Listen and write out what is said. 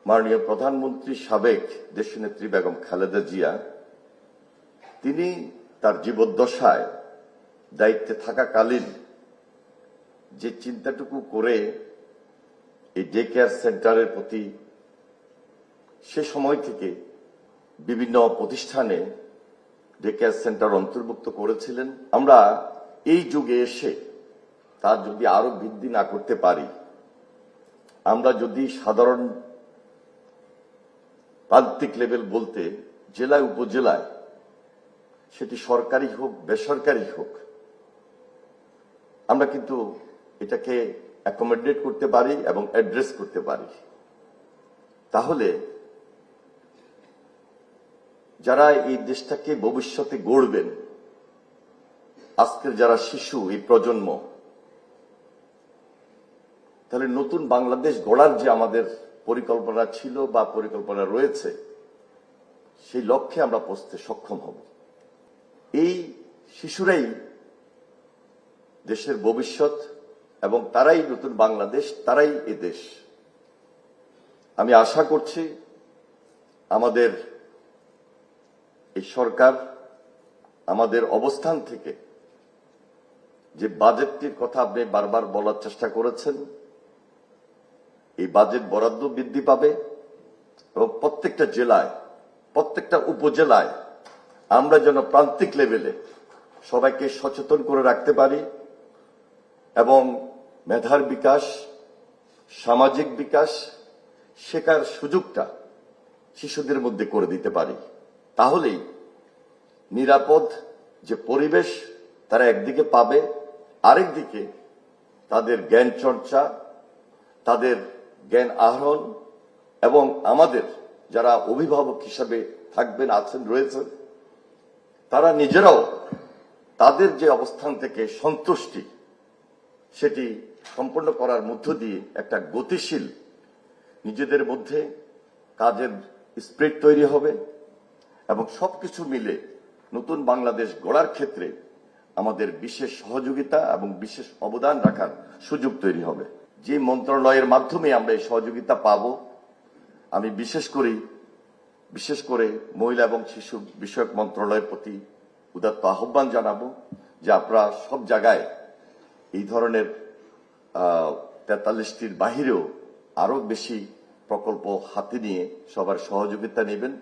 মাননীয় প্রধানমন্ত্রী সাবেক দেশনেত্রী বেগম খালেদা জিয়া তিনি তার জীবদ্দশায় দায়িত্বে থাকাকালীন যে চিন্তাটুকু করে এই ডে কেয়ার সেন্টারের প্রতি সে সময় থেকে বিভিন্ন প্রতিষ্ঠানে ডে কেয়ার সেন্টার অন্তর্ভুক্ত করেছিলেন। আমরা এই যুগে এসে তার যদি আরো বৃদ্ধি না করতে পারি, আমরা যদি সাধারণ প্রান্তিক লেভেল বলতে জেলায় উপজেলায়, সেটি সরকারি হোক বেসরকারি হোক, আমরা কিন্তু এটাকে অ্যাকোমোডেট করতে পারি এবং অ্যাড্রেস করতে পারি, তাহলে যারা এই দেশটাকে ভবিষ্যতে গড়বেন, আজকের যারা শিশু, এই প্রজন্ম, তাহলে নতুন বাংলাদেশ গড়ার যে আমাদের পরিকল্পনা ছিল বা পরিকল্পনা রয়েছে, সেই লক্ষ্যে আমরা পৌঁছতে সক্ষম হব। এই শিশুরাই দেশের ভবিষ্যৎ এবং তারাই নতুন বাংলাদেশ, তারাই এ দেশ। আমি আশা করছি আমাদের এই সরকার আমাদের অবস্থান থেকে যে বাজেটটির কথা আপনি বারবার বলার চেষ্টা করেছেন, এই বাজেট বরাদ্দ বৃদ্ধি পাবে এবং প্রত্যেকটা জেলায়, প্রত্যেকটা উপজেলায় আমরা যেন প্রান্তিক লেভেলে সবাইকে সচেতন করে রাখতে পারি এবং মেধার বিকাশ, সামাজিক বিকাশ, শেখার সুযোগটা শিশুদের মধ্যে করে দিতে পারি। তাহলেই নিরাপদ যে পরিবেশ তারা একদিকে পাবে, আরেকদিকে তাদের জ্ঞান চর্চা, তাদের জ্ঞান আহরণ এবং আমাদের যারা অভিভাবক হিসাবে থাকবেন, আছেন, রয়েছেন, তারা নিজেরাও তাদের যে অবস্থান থেকে সন্তুষ্টি সেটি সম্পন্ন করার মধ্য দিয়ে একটা গতিশীল নিজেদের মধ্যে কাজের স্পিরিট তৈরি হবে এবং সবকিছু মিলে নতুন বাংলাদেশ গড়ার ক্ষেত্রে আমাদের বিশেষ সহযোগিতা এবং বিশেষ অবদান রাখার সুযোগ তৈরি হবে। যে মন্ত্রণালয়ের মাধ্যমে আমরা এই সহযোগিতা পাব, আমি বিশেষ করে মহিলা এবং শিশু বিষয়ক মন্ত্রণালয়ের প্রতি উদাত্ত আহ্বান জানাবো যে আপনারা সব জায়গায় এই ধরনের 43টির বাহিরেও আরো বেশি প্রকল্প হাতে নিয়ে সবার সহযোগিতা নেবেন।